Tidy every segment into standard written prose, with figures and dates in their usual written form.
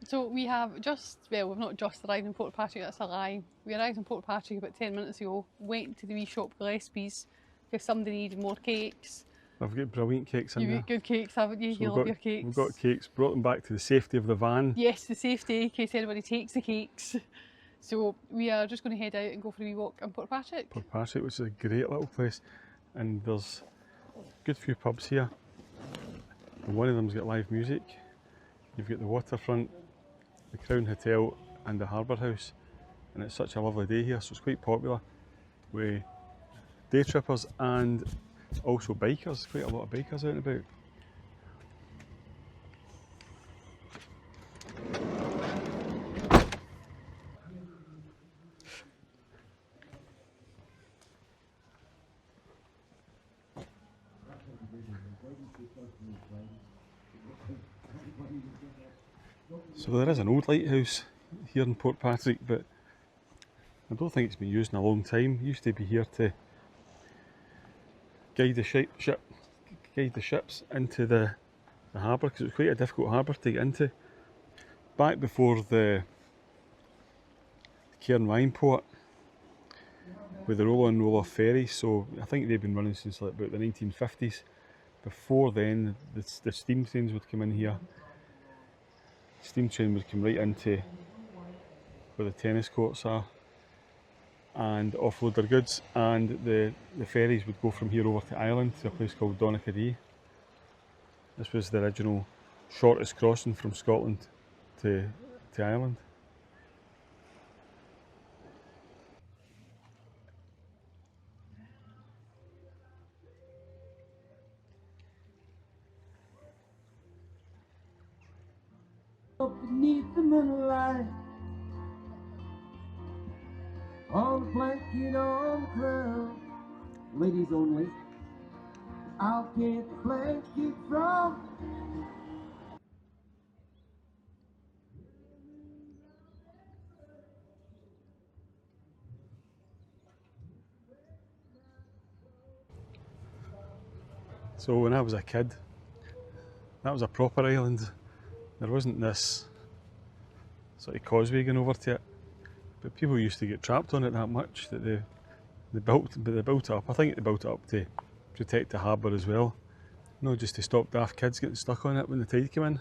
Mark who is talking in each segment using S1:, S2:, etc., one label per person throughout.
S1: So we have just, well, we've not just arrived in Portpatrick, that's a lie. We arrived in Portpatrick about 10 minutes ago, went to the wee shop Gillespie's because somebody needed more cakes.
S2: I've got brilliant cakes in there.
S1: You've got good cakes, haven't you?
S2: So
S1: You love your cakes.
S2: We've got cakes, brought them back to the safety of the van.
S1: Yes, the safety, in case anybody takes the cakes. So we are just going to head out and go for a wee walk in Portpatrick.
S2: Portpatrick, which is a great little place, and there's a good few pubs here. And one of them's got live music. You've got the waterfront, the Crown Hotel and the Harbour House, and it's such a lovely day here, so it's quite popular with day trippers and also bikers. Quite a lot of bikers out and about. So there is an old lighthouse here in Portpatrick, but I don't think it's been used in a long time. It used to be here to guide the ships into the harbour, because it was quite a difficult harbour to get into. Back before the Kirkmadrine port, with the roll-on and roll-off ferries, so I think they've been running since like about the 1950s. Before then, the steam trains would come in here. The steam train would come right into where the tennis courts are and offload their goods, and the ferries would go from here over to Ireland to a place called Dunskey. This was the original shortest crossing from Scotland to Ireland.
S3: Beneath the moonlight, on the blanket on the ground, ladies only, I'll get the blanket from.
S2: So when I was a kid, that was a proper island. There wasn't this sort of causeway going over to it, but people used to get trapped on it that much that they built it up. I think they built it up to protect the harbour as well, not just to stop daft kids getting stuck on it when the tide came in.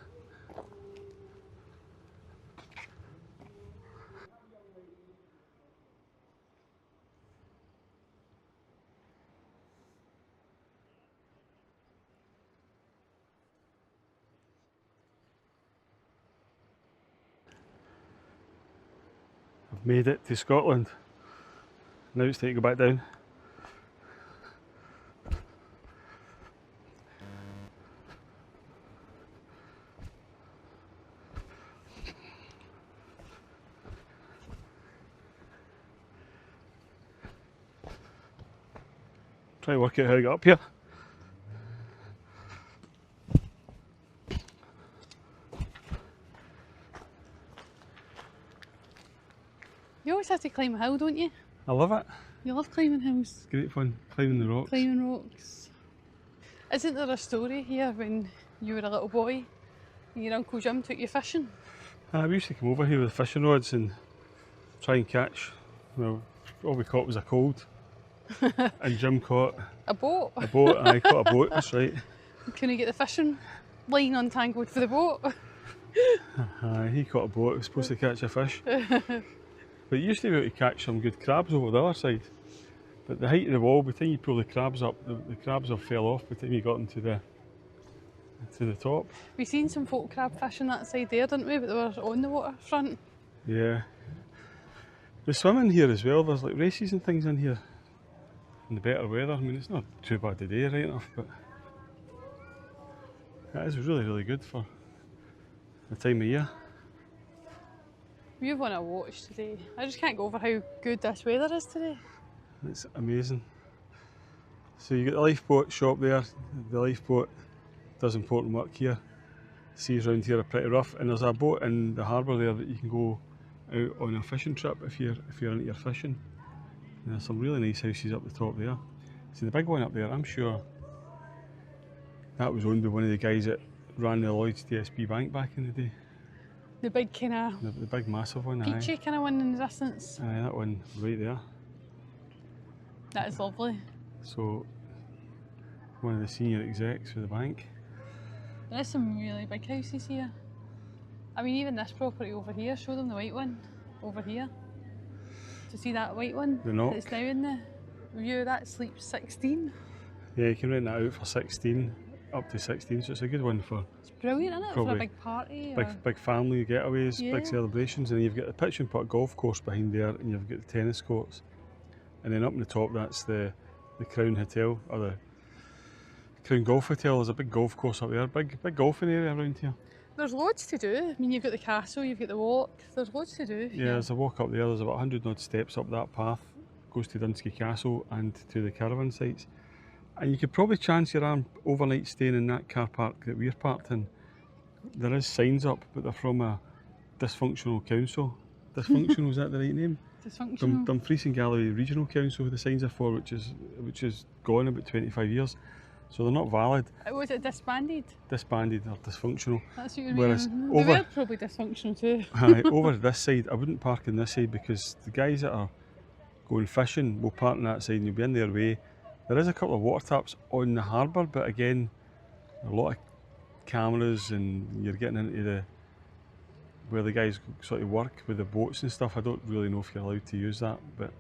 S2: I've made it to Scotland. Now it's time to go back down. Try to work out how to get up here.
S1: You always have to climb a hill, don't you?
S2: I love it.
S1: You love climbing hills.
S2: It's great fun, climbing the rocks.
S1: Climbing rocks. Isn't there a story here when you were a little boy and your Uncle Jim took you fishing?
S2: We used to come over here with fishing rods and try and catch. Well, all we caught was a cold. And Jim caught
S1: A boat?
S2: a boat. I caught a boat, that's right.
S1: Can you get the fishing line untangled for the boat?
S2: He caught a boat, he was supposed to catch a fish. But you used to be able to catch some good crabs over the other side. But the height of the wall, by the time you pull the crabs up, the crabs have fell off by the time you got them to the top.
S1: We've seen some folk crab fishing that side there, didn't we? But they were on the waterfront.
S2: Yeah. The swimming here as well, there's like races and things in here. In the better weather, I mean it's not too bad today, right enough, but that is really, really good for the time of year.
S1: We've won a watch today. I just can't get over how good this weather is today.
S2: It's amazing. So you get the lifeboat shop there. The lifeboat does important work here. The seas around here are pretty rough, and there's a boat in the harbour there that you can go out on a fishing trip if you're into your fishing. And there's some really nice houses up the top there. See the big one up there, I'm sure that was owned by one of the guys that ran the Lloyd's TSB Bank back in the day.
S1: The big kind of
S2: The big massive one, aye.
S1: peachy kind of one in the distance.
S2: Aye, that one right there.
S1: That is lovely.
S2: So, one of the senior execs for the bank.
S1: There is some really big houses here. I mean, even this property over here, show them the white one over here. To see that white one
S2: The knock.
S1: that's now in the view, that sleeps 16.
S2: Yeah, you can rent that out for 16, up to 16, so it's a good one for
S1: It's brilliant, isn't it? For a
S2: Probably
S1: big party.
S2: big family getaways,
S1: Yeah.
S2: big celebrations, and you've got the pitch and putt golf course behind there, and you've got the tennis courts, and then up on the top that's the Crown Hotel, or the Crown Golf Hotel. There's a big golf course up there, big golfing area around here.
S1: There's loads to do. I mean, you've got the castle, you've got the walk. There's loads to do.
S2: Yeah, there's a walk up there. There's about 100 odd steps up that path. Goes to Dunskey Castle and to the caravan sites. And you could probably chance your arm overnight staying in that car park that we're parked in. There is signs up, but they're from a dysfunctional council. Dysfunctional, is that the right name?
S1: Dysfunctional.
S2: Dumfries and Galloway Regional Council, the signs are for, which is gone about 25 years. So they're not valid.
S1: Was it disbanded?
S2: Disbanded or dysfunctional.
S1: That's what you
S2: Whereas
S1: mean.
S2: over-
S1: They were probably dysfunctional too.
S2: Aye, over this side, I wouldn't park on this side because the guys that are going fishing will park on that side and you'll be in their way. There is a couple of water taps on the harbour, but again, a lot of cameras and you're getting into where the guys sort of work with the boats and stuff. I don't really know if you're allowed to use that, but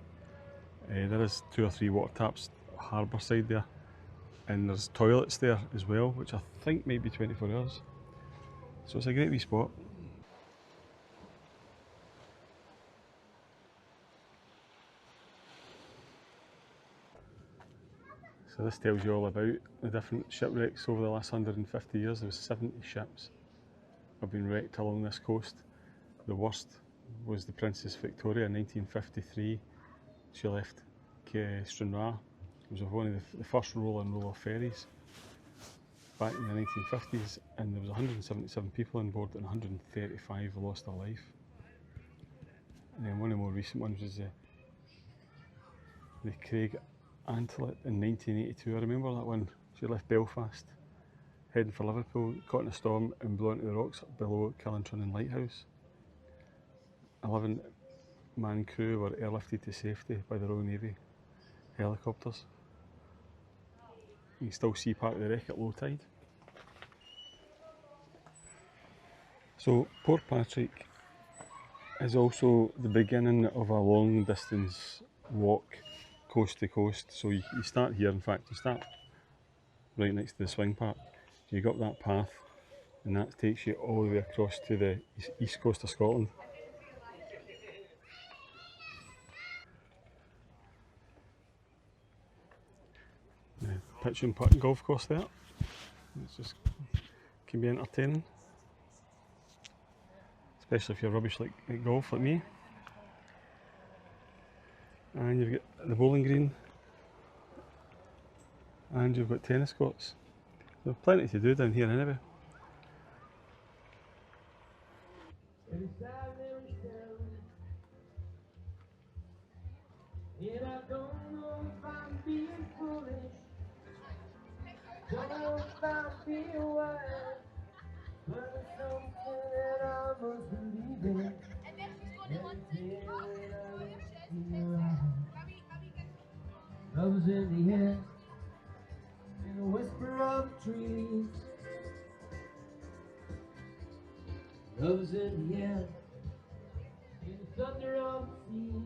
S2: there is 2 or 3 water taps harbour side there. And there's toilets there as well, which I think might be 24 hours. So it's a great wee spot. So this tells you all about the different shipwrecks over the last 150 years. There was 70 ships have been wrecked along this coast. The worst was the Princess Victoria in 1953. She left Stranraer. It was one of the first roll-in, ferries back in the 1950s, and there was 177 people on board and 135 lost their life. And then one of the more recent ones was the Craig Antlet in 1982. I remember that one. She left Belfast, heading for Liverpool, caught in a storm and blew into the rocks below Kirkmadrine Lighthouse. 11-man crew were airlifted to safety by the Royal Navy helicopters. You can still see part of the wreck at low tide. So Portpatrick is also the beginning of a long distance walk coast to coast. So you start here, in fact you start right next to the swing park. You go up that path and that takes you all the way across to the east coast of Scotland. Pitch and putt golf course there. It's just can be entertaining, especially if you're rubbish at golf like me. And you've got the bowling green, and you've got tennis courts. There's plenty to do down here anyway.
S3: And I don't know if I'm being foolish, don't know if I'm being wise, but it's something that I must believe in. Love's in the air, in the whisper of trees. Love's in the air, in the thunder of the sea.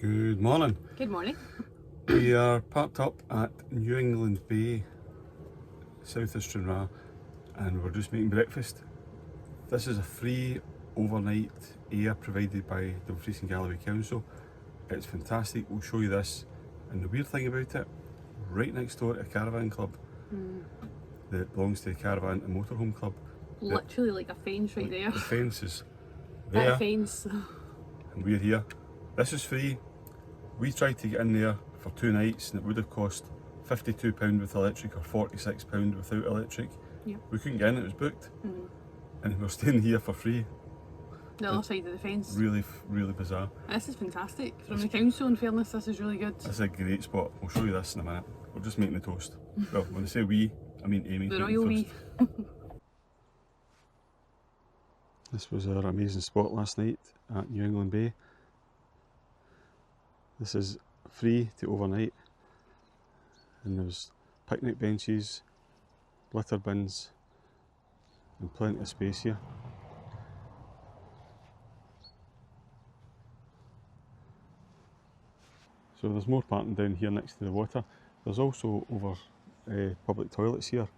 S2: Good morning.
S1: Good morning.
S2: We are parked up at New England Bay, south of Stranraer, and we're just making breakfast. This is a free overnight air provided by the Rhins of Galloway Council. It's fantastic, we'll show you this. And the weird thing about it, right next door to a caravan club that belongs to the Caravan and Motorhome Club.
S1: Literally like a fence right there.
S2: The fence is
S1: Bit
S2: there,
S1: of fence.
S2: and we're here. This is free. We tried to get in there for 2 nights and it would have cost £52 with electric or £46 without electric.
S1: Yeah.
S2: We couldn't get in, it was booked. And we're staying here for free.
S1: The other side of the fence.
S2: Really bizarre.
S1: This is fantastic. From the council, in fairness, this is really good.
S2: This is a great spot. We'll show you this in a minute. We're just making the toast. Well, when I say we, I mean Amy.
S1: The royal we.
S2: This was our amazing spot last night at New England Bay. This is free to overnight, and there's picnic benches, litter bins, and plenty of space here. So there's more parking down here next to the water. There's also over public toilets here,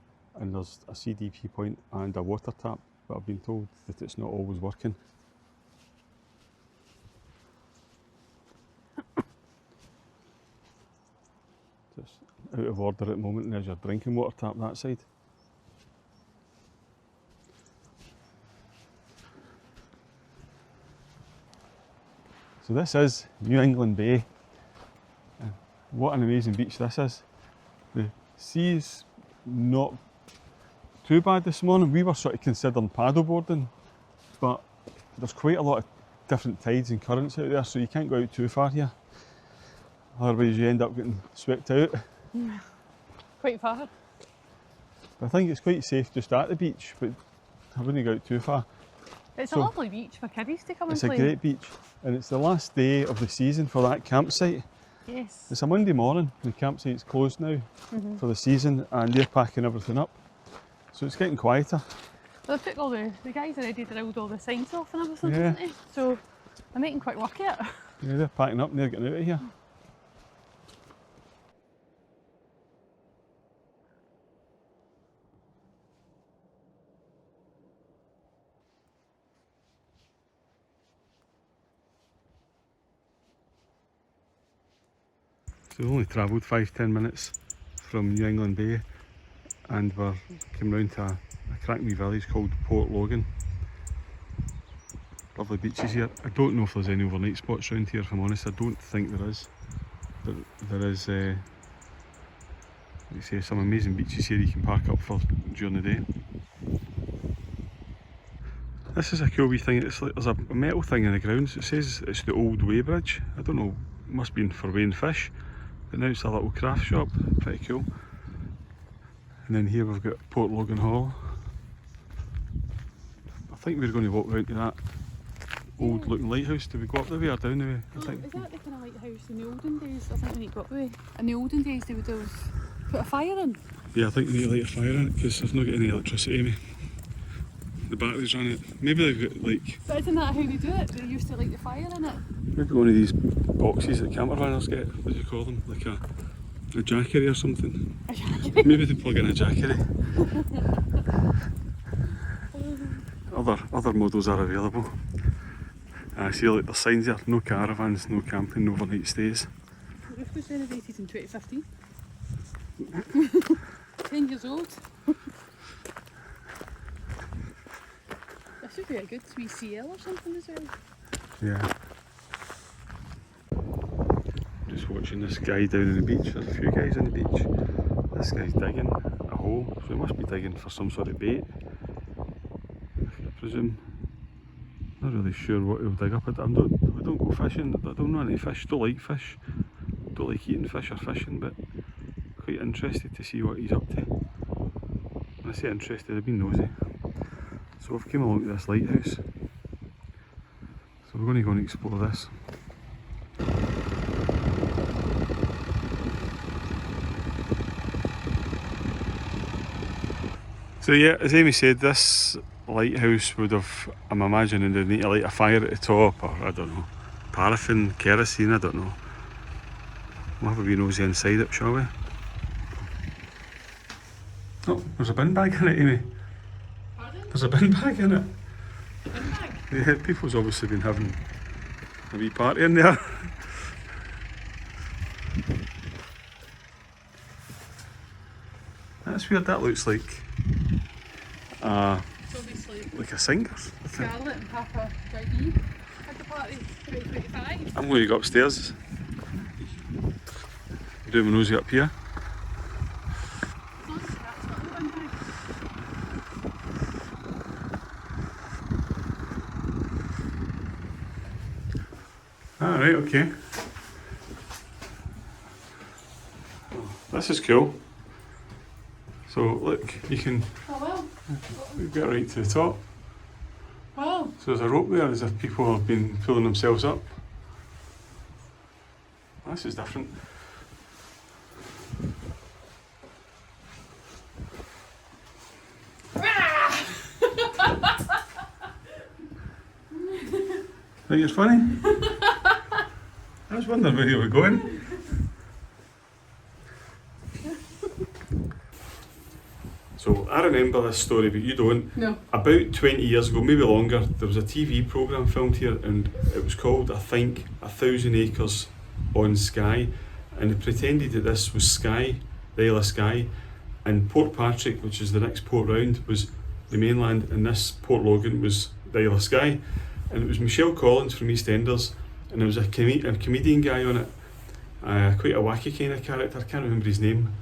S2: and there's a CDP point and a water tap, but I've been told that it's not always working. Just out of order at the moment, and there's your drinking water tap that side. So this is New England Bay. What an amazing beach this is. The sea's not too bad this morning. We were sort of considering paddleboarding, but there's quite a lot of different tides and currents out there, so you can't go out too far here. Otherwise you end up getting swept out.
S1: Quite far.
S2: I think it's quite safe just at the beach, but I wouldn't go out too far.
S1: It's
S2: So,
S1: a lovely beach for kiddies to come and
S2: It's
S1: play.
S2: a great beach, and it's the last day of the season for that campsite.
S1: Yes.
S2: It's a Monday morning, the campsite's closed now for the season, and they're packing everything up. So it's getting quieter.
S1: Well, they took all the guys already drilled all the signs off and everything,
S2: Yeah.
S1: didn't they? So they're making quick work of it.
S2: Yeah, they're packing up and they're getting out of here. So we've only travelled 5-10 minutes from New England Bay, and we're come round to a cracking wee village called Port Logan. Lovely beaches here. I don't know if there's any overnight spots around here, if I'm honest. I don't think there is. But there is, like I say, some amazing beaches here you can park up for during the day. This is a cool wee thing. It's like there's a metal thing in the ground. It says it's the old weighbridge. I don't know, it must be for weighing fish. But now it's a little craft shop, pretty cool. And then here we've got Port Logan Hall. I think we're going to walk round to that old looking lighthouse. Do we go up the way or down the way? I think.
S1: Is that the kind of lighthouse in the olden days? I think we need to go up the way. In the olden days they would have put a fire in.
S2: Yeah, I think we need to light a fire in it because I've not got any electricity in me. The batteries on it. Maybe they've got like...
S1: But isn't that how they do it? They used to light the fire in it.
S2: Maybe one of these boxes that campervanners get, what do you call them? Like a jackery or something.
S1: A jackery?
S2: Maybe they plug in a jackery. Other models are available. I see like the signs there, no caravans, no camping, no overnight stays.
S1: The roof was renovated in 2015. 10 years old. This would be a good sweet CL or something as well.
S2: Yeah. Just watching this guy down on the beach. There's a few guys on the beach. This guy's digging a hole, so he must be digging for some sort of bait, I presume. Not really sure what he'll dig up. I don't go fishing. I don't know any fish. Don't like fish. Don't like eating fish or fishing, but quite interested to see what he's up to. When I say interested, I've been nosy. So we've come along to this lighthouse. So we're going to go and explore this. So yeah, as Amy said, this lighthouse would have, I'm imagining they'd need to light a fire at the top, or I don't know, paraffin, kerosene, I don't know. We'll have a wee nosy inside it, shall we? Oh, there's a bin bag in it, Amy.
S1: Pardon?
S2: There's a bin bag in it.
S1: Bin bag?
S2: Yeah, people's obviously been having a wee party in there. That's weird, that looks like
S1: It's obviously
S2: like a singer.
S1: Scarlett and Papa JD had the party 2025.
S2: I'm going to go upstairs. Do my nosy up here.
S1: As long as that's not the bin bag.
S2: Ah, right, okay. Oh, this is cool. So look, you can
S1: Oh well.
S2: get right to the top.
S1: Wow.
S2: So there's a rope there as if people have been pulling themselves up. This is different. Think it's funny? I was wondering where you were going. So I remember this story, but you don't.
S1: No.
S2: About 20 years ago, maybe longer, there was a TV programme filmed here, and it was called, I think, 1,000 Acres on Skye, and it pretended that this was Skye, the Isle of Skye, and Portpatrick, which is the next port round, was the mainland, and this Port Logan was the Isle of Skye. And it was Michelle Collins from EastEnders, and there was a comedian guy on it, quite a wacky kind of character, I can't remember his name,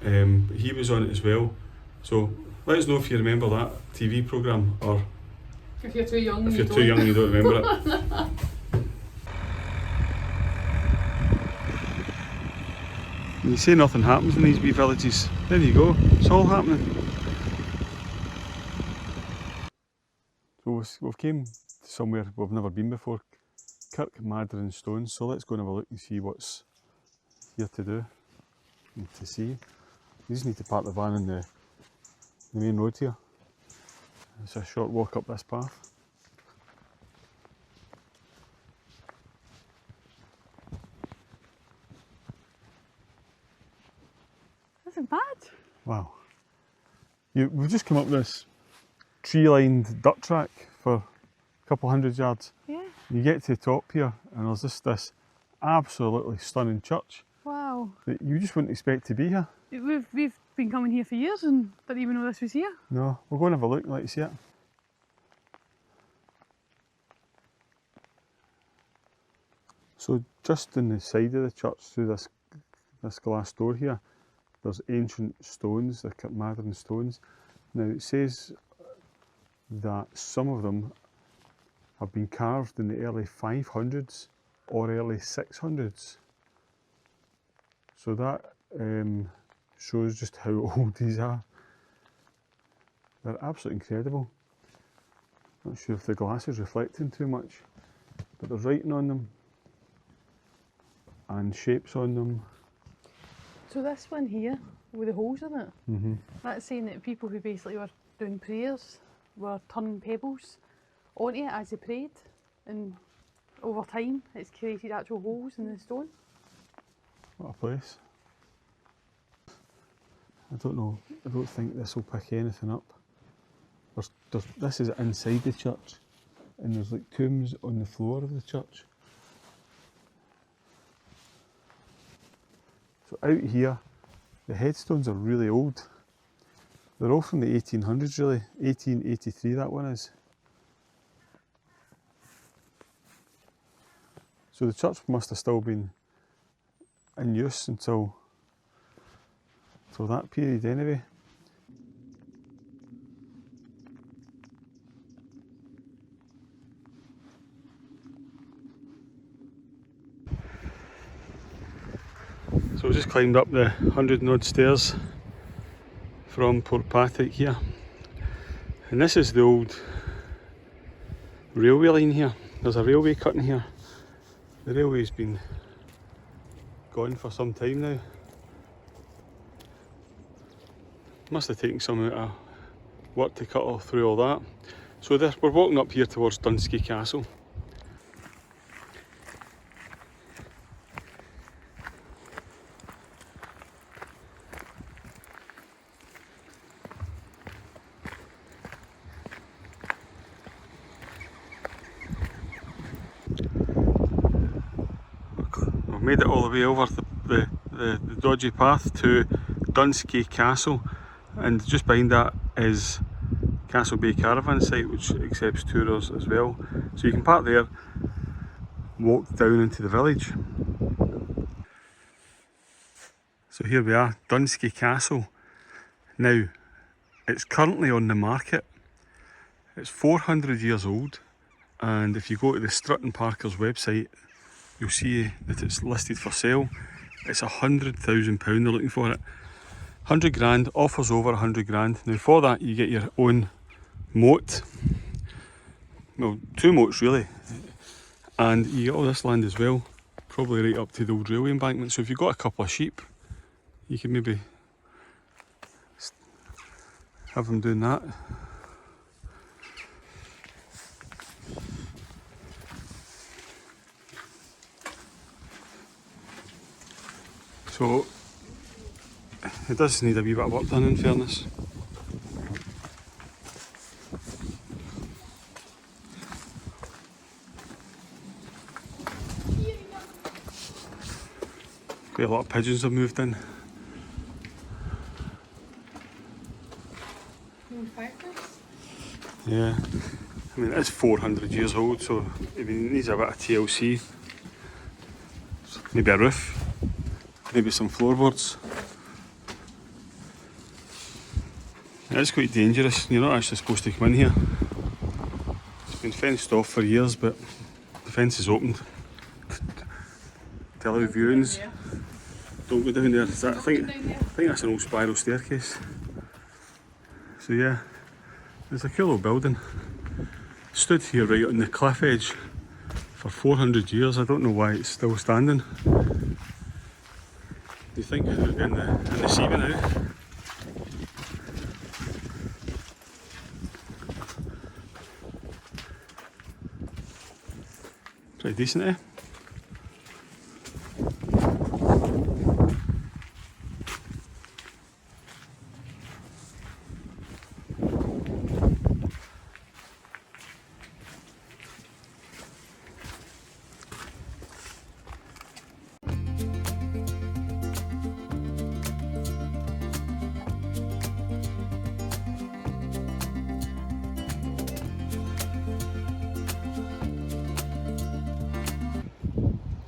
S2: but he was on it as well. So let us know if you remember that TV programme, or
S1: If you're too young,
S2: if you're too young and you don't remember it. You say nothing happens in these wee villages, there you go, it's all happening. So we've came to somewhere we've never been before, Kirkmadrine Stones, so let's go and have a look and see what's here to do and to see. We just need to park the van in the main road here. It's a short walk up this path.
S1: That's not bad.
S2: Wow. We've just come up this tree-lined dirt track for a couple hundred yards.
S1: Yeah.
S2: You get to the top here and there's just this absolutely stunning church
S1: Wow.
S2: that you just wouldn't expect to be here.
S1: We've been coming here for years and didn't even know this was here.
S2: No, we'll go and have a look and let you see it. So just in the side of the church through this glass door here, there's ancient stones, the Kirkmadrine Stones. Now it says that some of them have been carved in the early 500s or early 600s. So that shows just how old these are. They're absolutely incredible. Not sure if the glass is reflecting too much, but there's writing on them and shapes on them.
S1: So this one here, with the holes in it, that's saying that people who basically were doing prayers were turning pebbles onto it as they prayed, and over time it's created actual holes in the stone.
S2: What a place. I don't know, I don't think this will pick anything up. This is inside the church, and there's like tombs on the floor of the church. So out here, the headstones are really old. They're all from the 1800s really, 1883 that one is. So the church must have still been in use until that period anyway. So we just climbed up the 100 and odd stairs from Portpatrick here, and this is the old railway line here. There's a railway cutting here. The railway's been gone for some time now. Must have taken some amount of work to cut all through all that. So we're walking up here towards Dunskey Castle. made it all the way over the dodgy path to Dunskey Castle, and just behind that is Castle Bay Caravan site, which accepts tourers as well. So you can park there, walk down into the village. So here we are, Dunskey Castle. Now, it's currently on the market. It's 400 years old, and if you go to the Strutton Parker's website, you'll see that it's listed for sale. It's £100,000 they're looking for it. 100 grand, offers over 100 grand. Now for that you get your own moat. Well, 2 moats really. And you get all this land as well, probably right up to the old railway embankment. So if you've got a couple of sheep, you can maybe have them doing that. So it does need a wee bit of work done, in fairness. Quite a lot of pigeons have moved in. Yeah, I mean it's 400 years old, so it needs a bit of TLC. Maybe a roof, maybe some floorboards. It's quite dangerous, you're not actually supposed to come in here. It's been fenced off for years, but the fence is opened to allow viewings. Don't go down there. I think that's an old spiral staircase. So yeah, it's a cool old building. Stood here right on the cliff edge for 400 years. I don't know why it's still standing. Do you think in the sea by now? Pretty decent, eh?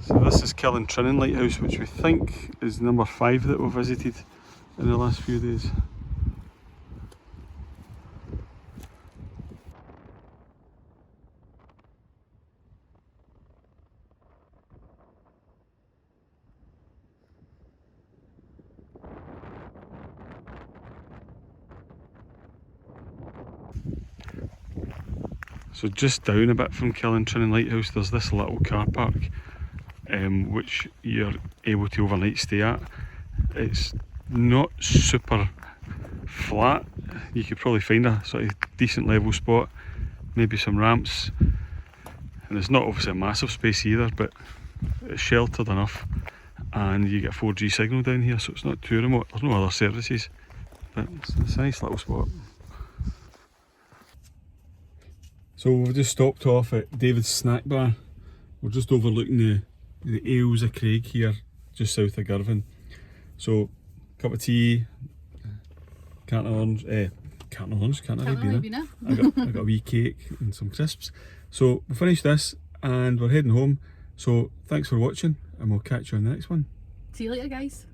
S2: So this is Kirkmadrine Lighthouse, which we think is number 5 that we've visited in the last few days. So just down a bit from Kirkmadrine Lighthouse there's this little car park, which you're able to overnight stay at. It's not super flat, you could probably find a sort of decent level spot, maybe some ramps, and it's not obviously a massive space either, but it's sheltered enough, and you get a 4G signal down here, so it's not too remote. There's no other services, but it's a nice little spot. So we've just stopped off at David's Snack Bar. We're just overlooking the Ales of Craig here, just south of Girvan. So, cup of tea, can't have been. I got a wee cake and some crisps. So we'll finish this and we're heading home. So thanks for watching and we'll catch you on the next one.
S1: See you later, guys.